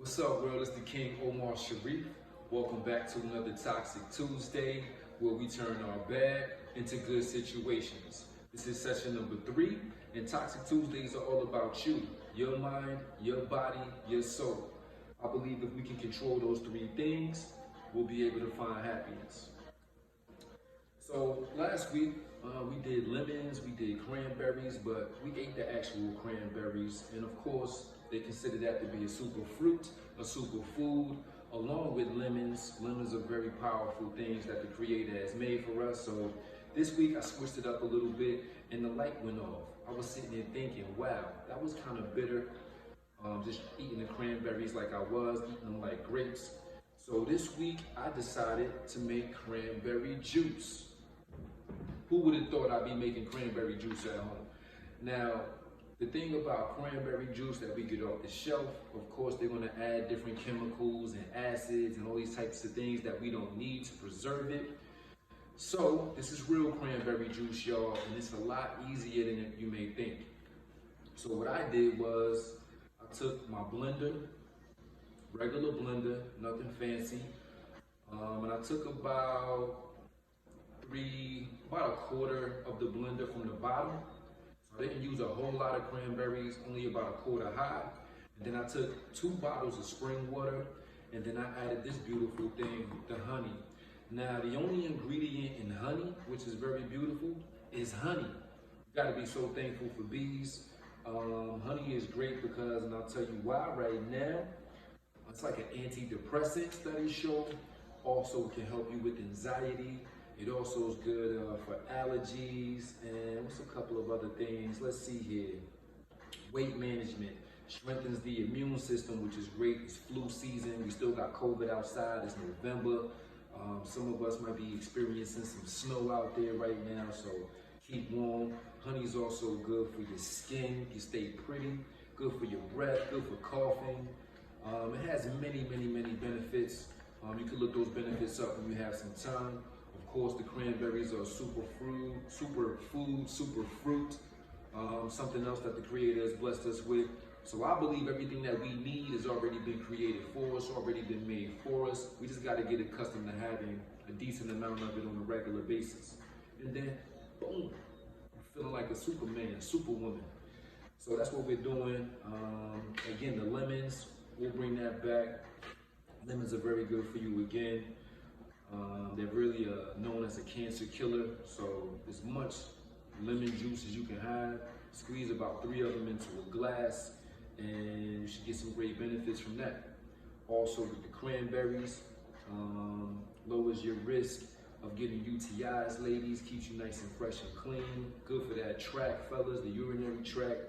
What's up, world? It's the King Omar Sharif. Welcome back to another Toxic Tuesday, where we turn our bad into good situations. This is session number 3, and Toxic Tuesdays are all about you, your mind, your body, your soul. I believe if we can control those 3 things, we'll be able to find happiness. So last week, we did lemons, we did cranberries, but we ate the actual cranberries, and of course, they consider that to be a superfruit, a superfood, along with lemons. Lemons are very powerful things that the Creator has made for us. So this week, I switched it up a little bit, and the light went off. I was sitting there thinking, wow, that was kind of bitter. Just eating the cranberries like I was, eating them like grapes. So this week, I decided to make cranberry juice. Who would have thought I'd be making cranberry juice at home? Now, the thing about cranberry juice that we get off the shelf, of course, they're gonna add different chemicals and acids and all these types of things that we don't need to preserve it. So, this is real cranberry juice, y'all, and it's a lot easier than you may think. So what I did was, I took my blender, regular blender, nothing fancy, and I took about a quarter of the blender from the bottom. So I didn't use a whole lot of cranberries, only about a quarter high. And then I took 2 bottles of spring water, and then I added this beautiful thing, the honey. Now, the only ingredient in honey, which is very beautiful, is honey. You gotta be so thankful for bees. Honey is great because, and I'll tell you why right now, it's like an antidepressant, studies show. Also, it can help you with anxiety. It also is good for allergies, and what's a couple of other things? Let's see here. Weight management, strengthens the immune system, which is great. It's flu season. We still got COVID outside. It's November. Some of us might be experiencing some snow out there right now, so keep warm. Honey is also good for your skin. You stay pretty. Good for your breath. Good for coughing. It has many benefits. You can look those benefits up when you have some time. Of course, the cranberries are superfood, superfruit, something else that the Creator has blessed us with. So I believe everything that we need has already been created for us, already been made for us. We just got to get accustomed to having a decent amount of it on a regular basis. And then, boom, I'm feeling like a Superman, superwoman. So that's what we're doing. Again, the lemons, we'll bring that back. Lemons are very good for you again. They're really known as a cancer killer, so as much lemon juice as you can have. Squeeze about 3 of them into a glass, and you should get some great benefits from that. Also, with the cranberries, lowers your risk of getting UTIs, ladies, keeps you nice and fresh and clean. Good for that tract, fellas, the urinary tract.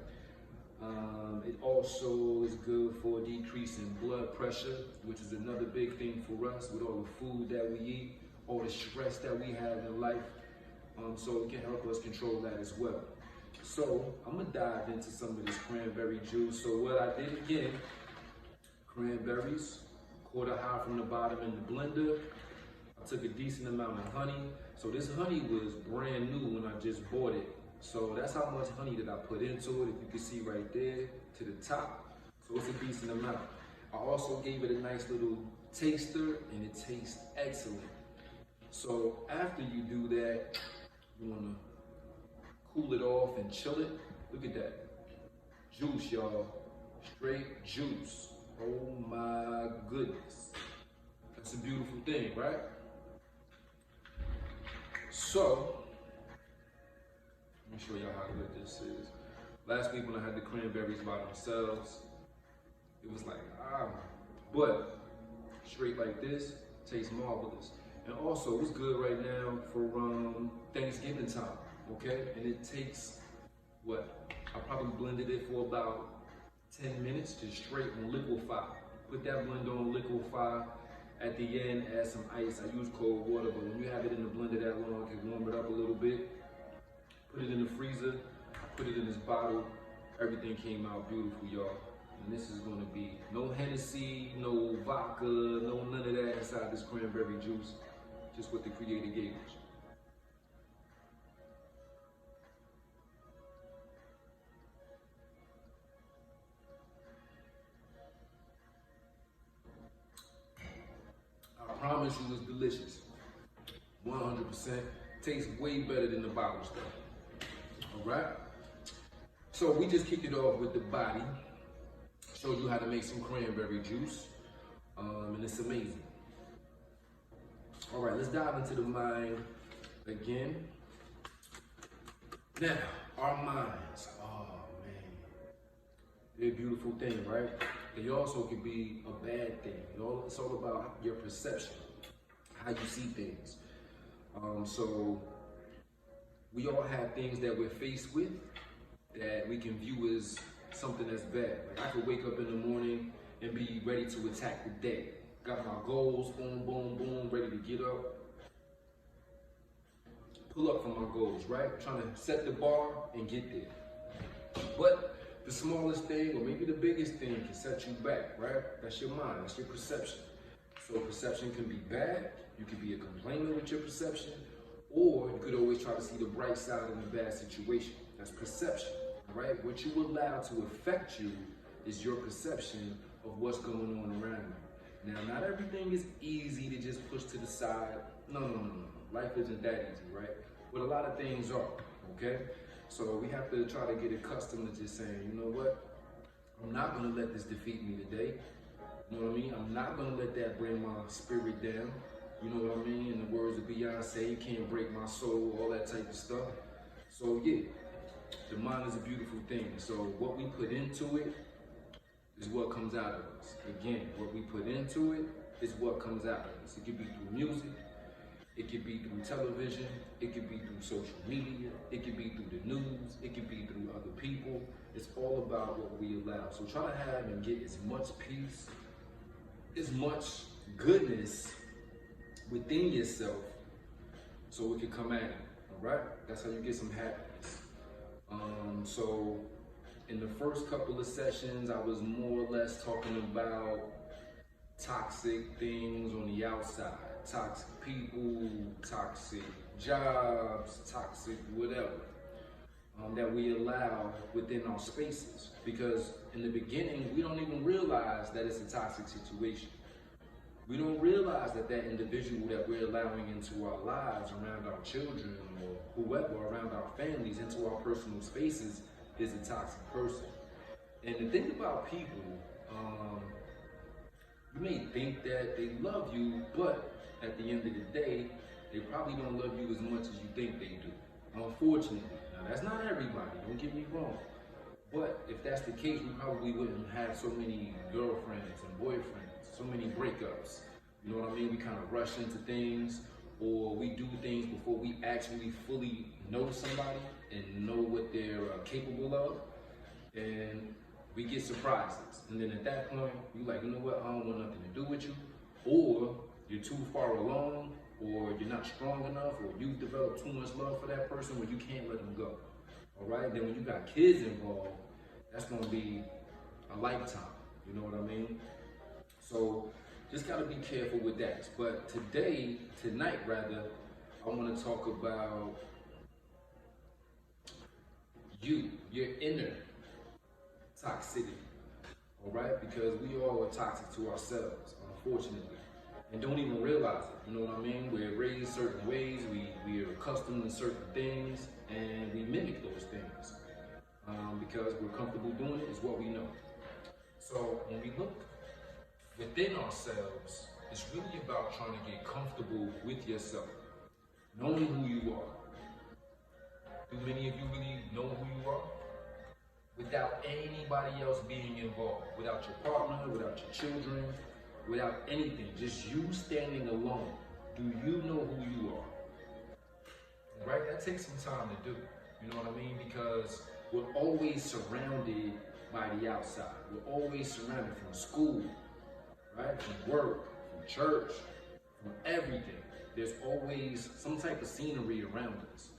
It also is good for decreasing blood pressure, which is another big thing for us with all the food that we eat, all the stress that we have in life. So it can help us control that as well. So I'm gonna dive into some of this cranberry juice. So what I did again, cranberries, quarter high from the bottom in the blender. I took a decent amount of honey. So this honey was brand new when I just bought it. So that's how much honey that I put into it, if you can see right there to the top. So it's a decent amount. I also gave it a nice little taster, and it tastes excellent. So after you do that, you wanna cool it off and chill it. Look at that. Juice, y'all. Straight juice. Oh my goodness. That's a beautiful thing, right? So, let me show y'all how good this is. Last week when I had the cranberries by themselves, it was like, but straight like this, tastes marvelous. And also, it's good right now for Thanksgiving time, okay? And it takes, what? I probably blended it for about 10 minutes, just straight on liquefy. Put that blender on liquefy. At the end, add some ice. I use cold water, but when you have it in the blender that long, you can warm it up a little bit. Put it in the freezer, put it in this bottle. Everything came out beautiful, y'all. And this is gonna be no Hennessy, no vodka, no none of that inside this cranberry juice. Just what the Creator gave us. promise you it's delicious. 100%. Tastes way better than the bottle stuff. All right? So we just kicked it off with the body. Showed you how to make some cranberry juice. And it's amazing. All right, let's dive into the mind again. Now, our minds. Oh, man. They're a beautiful thing, right? They also can be a bad thing. It's all about your perception, how you see things. So we all have things that we're faced with that we can view as something that's bad. Like I could wake up in the morning and be ready to attack the day. Got my goals, boom, boom, boom, ready to get up. Pull up from my goals, right? Trying to set the bar and get there. But the smallest thing, or maybe the biggest thing, can set you back, right? That's your mind, that's your perception. So perception can be bad, you can be a complainer with your perception, or you could always try to see the bright side in a bad situation. That's perception, right? What you allow to affect you is your perception of what's going on around you. Now, not everything is easy to just push to the side. No. Life isn't that easy, right? But a lot of things are, okay? So we have to try to get accustomed to just saying, you know what? I'm not gonna let this defeat me today. You know what I mean? I'm not gonna let that bring my spirit down. You know what I mean? In the words of Beyonce, you can't break my soul, all that type of stuff. So yeah, the mind is a beautiful thing. So what we put into it is what comes out of us. Again, what we put into it is what comes out of us. It could be through music, it could be through television, it could be through social media, it could be through the news, it could be through other people. It's all about what we allow. So try to have and get as much peace, as much goodness within yourself so it can come at you, all right? That's how you get some happiness. So in the first couple of sessions, I was more or less talking about toxic things on the outside. Toxic people, toxic jobs, toxic whatever that we allow within our spaces. Because in the beginning, we don't even realize that it's a toxic situation. We don't realize that that individual that we're allowing into our lives, around our children or whoever, around our families, into our personal spaces is a toxic person. And the thing about people, you may think that they love you, but at the end of the day, they probably don't love you as much as you think they do. Unfortunately. Now, that's not everybody, don't get me wrong. But if that's the case, we probably wouldn't have so many girlfriends and boyfriends, so many breakups. You know what I mean? We kind of rush into things, or we do things before we actually fully know somebody and know what they're capable of. And we get surprises. And then at that point, you're like, you know what? I don't want nothing to do with you. Or you're too far along, or you're not strong enough, or you've developed too much love for that person where you can't let them go. All right? Then when you got kids involved, that's going to be a lifetime. You know what I mean? So just got to be careful with that. But tonight, I want to talk about your inner toxicity. All right? Because we all are toxic to ourselves, unfortunately. And don't even realize it, you know what I mean? We're raised certain ways, we are accustomed to certain things, and we mimic those things. Because we're comfortable doing it, is what we know. So when we look within ourselves, it's really about trying to get comfortable with yourself, knowing who you are. Do many of you really know who you are? Without anybody else being involved, without your partner, without your children, without anything, just you standing alone. Do you know who you are? Right? That takes some time to do. You know what I mean? Because we're always surrounded by the outside. We're always surrounded from school, right? From work, from church, from everything. There's always some type of scenery around us.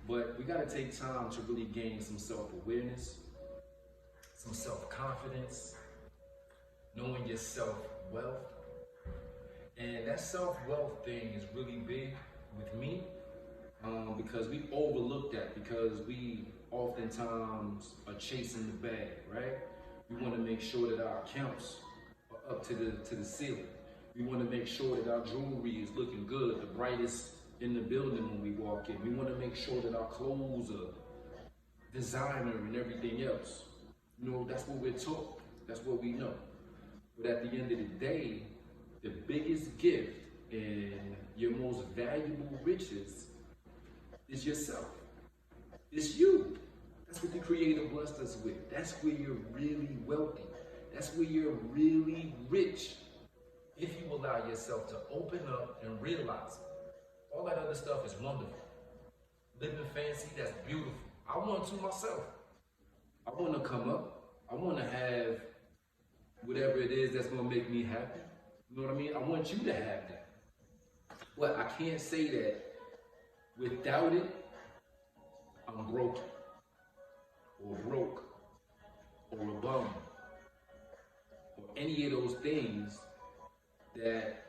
But we got to take time to really gain some self-awareness, some self-confidence, knowing your self-wealth. And that self-wealth thing is really big with me because we overlook that, because we oftentimes are chasing the bag, right? We want to make sure that our accounts are up to the ceiling. We want to make sure that our jewelry is looking good, the brightest in the building when we walk in. We want to make sure that our clothes are designer and everything else. You know, that's what we're taught. That's what we know. But at the end of the day, the biggest gift and your most valuable riches is yourself. It's you. That's what the Creator blessed us with. That's where you're really wealthy. That's where you're really rich. If you allow yourself to open up and realize it. All that other stuff is wonderful. Living fancy, that's beautiful. I want to myself. I want to come up. I want to have whatever it is that's going to make me happy. You know what I mean? I want you to have that. But I can't say that without it, I'm broken, or broke, or a bum, or any of those things that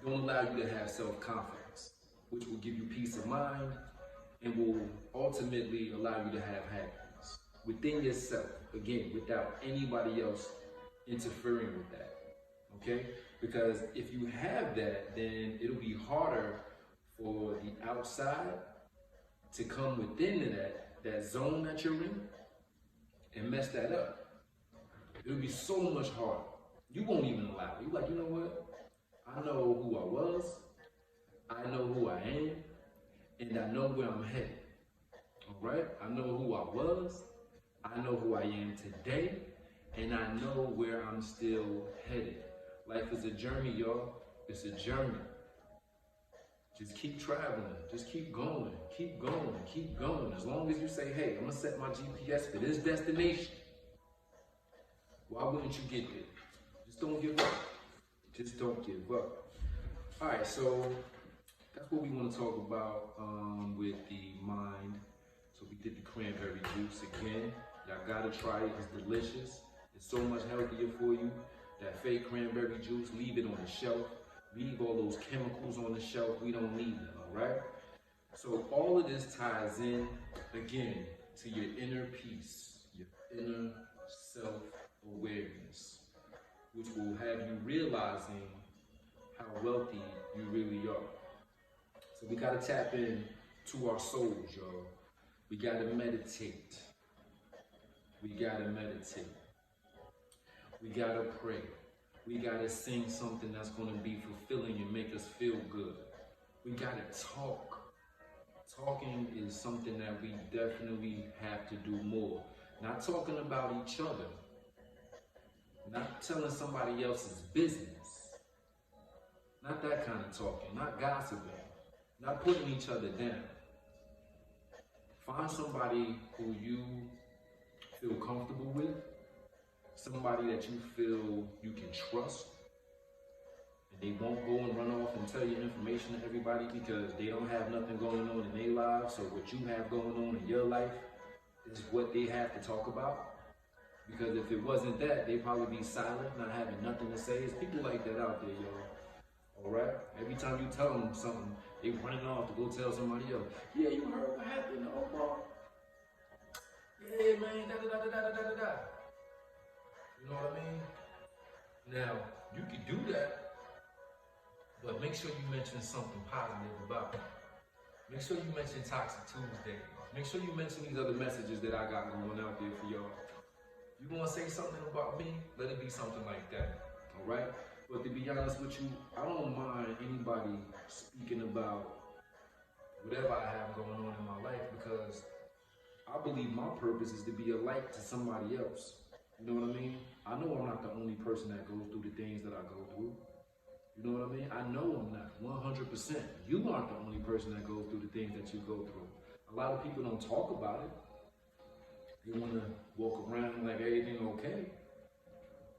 don't allow you to have self-confidence, which will give you peace of mind and will ultimately allow you to have happiness within yourself, again, without anybody else interfering with that, okay? Because if you have that, then it'll be harder for the outside to come within that zone that you're in and mess that up. It'll be so much harder. You won't even allow it. You're like, you know what? I know who I was, I know who I am, and I know where I'm headed. All right? I know who I was, I know who I am today, and I know where I'm still headed. Life is a journey, y'all. It's a journey. Just keep traveling. Just keep going. Keep going. Keep going. As long as you say, hey, I'm going to set my GPS for this destination. Why wouldn't you get there? Just don't give up. Just don't give up. All right, so that's what we want to talk about with the mind. So we did the cranberry juice again. Y'all gotta try it. It's delicious. It's so much healthier for you. That fake cranberry juice, leave it on the shelf. Leave all those chemicals on the shelf. We don't need them, all right? So all of this ties in, again, to your inner peace, your inner self-awareness, which will have you realizing how wealthy you really are. So we gotta tap in to our souls, y'all. We gotta meditate. We gotta meditate. We gotta pray. We gotta sing something that's gonna be fulfilling and make us feel good. We gotta talk. Talking is something that we definitely have to do more. Not talking about each other. Not telling somebody else's business. Not that kind of talking. Not gossiping. Not putting each other down. Find somebody who you feel comfortable with. Somebody that you feel you can trust. And they won't go and run off and tell your information to everybody because they don't have nothing going on in their lives. So what you have going on in your life is what they have to talk about. Because if it wasn't that, they'd probably be silent, not having nothing to say. There's people like that out there, y'all. All right? Every time you tell them something, they running off to go tell somebody else. Yeah, you heard what happened to Omar? Yeah, man, da-da-da-da-da-da-da-da. You know what I mean? Now, you can do that, but make sure you mention something positive about it. Make sure you mention Toxic Tuesday. Make sure you mention these other messages that I got going out there for y'all. You want to say something about me? Let it be something like that, all right? But to be honest with you, I don't mind anybody speaking about whatever I have going on in my life because I believe my purpose is to be a light to somebody else. You know what I mean? I know I'm not the only person that goes through the things that I go through. You know what I mean? I know I'm not, 100%. You aren't the only person that goes through the things that you go through. A lot of people don't talk about it. They want to walk around like everything okay.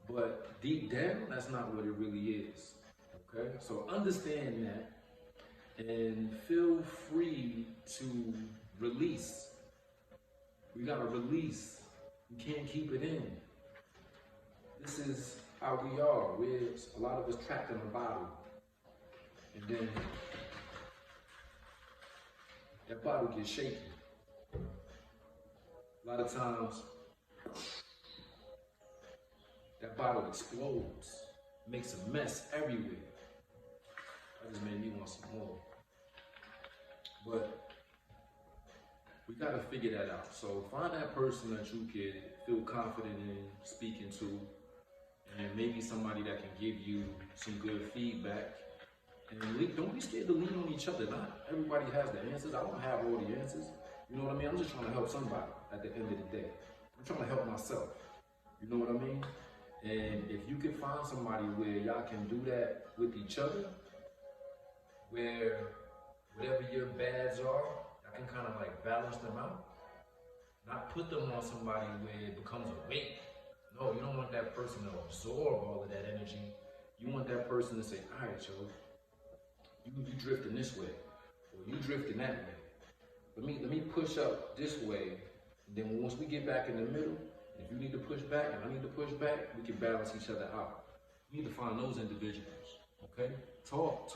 But deep down, that's not what it really is. Okay? So understand that and feel free to release. We got to release. We can't keep it in. This is how we are. We're a lot of us trapped in a bottle. And then that bottle gets shaky. A lot of times, that bottle explodes. makes a mess everywhere. That just made me want some more. But we gotta figure that out. So find that person that you can feel confident in speaking to, and maybe somebody that can give you some good feedback. And don't be scared to lean on each other. Not everybody has the answers. I don't have all the answers. You know what I mean? I'm just trying to help somebody at the end of the day. I'm trying to help myself. You know what I mean? And if you can find somebody where y'all can do that with each other, where whatever your bads are, y'all can kind of like balance them out. Not put them on somebody where it becomes a weight. No, you don't want that person to absorb all of that energy. You want that person to say, all right, yo, you drifting this way, or you drifting that way. Let me push up this way, and then once we get back in the middle, if you need to push back and I need to push back, we can balance each other out. You need to find those individuals, okay? Talk.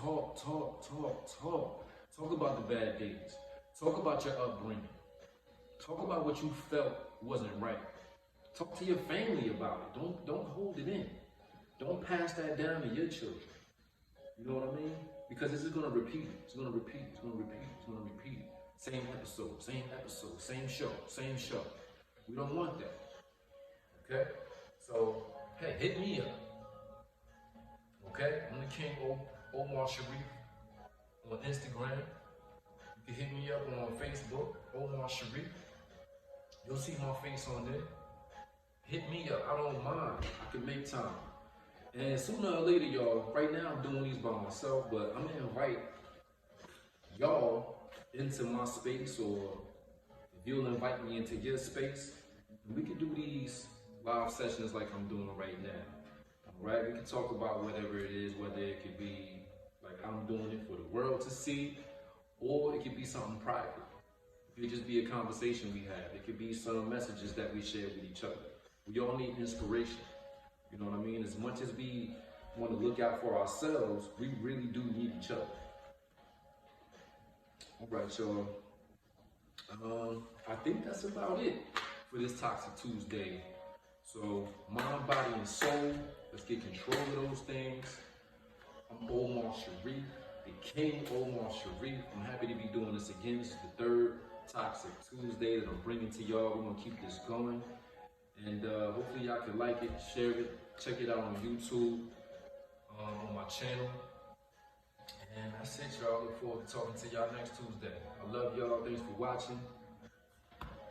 Talk about the bad days. Talk about your upbringing. Talk about what you felt wasn't right. Talk to your family about it. Don't hold it in. Don't pass that down to your children. You know what I mean? Because this is gonna repeat it. It's gonna repeat it. It's gonna repeat it. It's gonna repeat it. Same episode, same show. We don't want that. Okay? So, hey, hit me up. Okay? I'm the King Omar Sharif on Instagram. You can hit me up on Facebook, Omar Sharif. You'll see my face on there. Hit me up. I don't mind. I can make time. And sooner or later, y'all, right now I'm doing these by myself, but I'm gonna invite y'all into my space, or if you'll invite me into your space, we can do these live sessions like I'm doing right now. All right, we can talk about whatever it is, whether it could be like I'm doing it for the world to see, or it could be something private. It could just be a conversation we have. It could be some messages that we share with each other. We all need inspiration. You know what I mean? As much as we want to look out for ourselves, we really do need each other. All right, y'all. I think that's about it for this Toxic Tuesday. So, mind, body, and soul. Let's get control of those things. I'm Omar Sharif, the King Omar Sharif. I'm happy to be doing this again. This is the third Toxic Tuesday that I'm bringing to y'all. We're going to keep this going. And hopefully y'all can like it, share it, check it out on YouTube, on my channel. And that's it, y'all. Look forward to talking to y'all next Tuesday. I love y'all. Thanks for watching.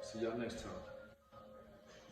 See y'all next time.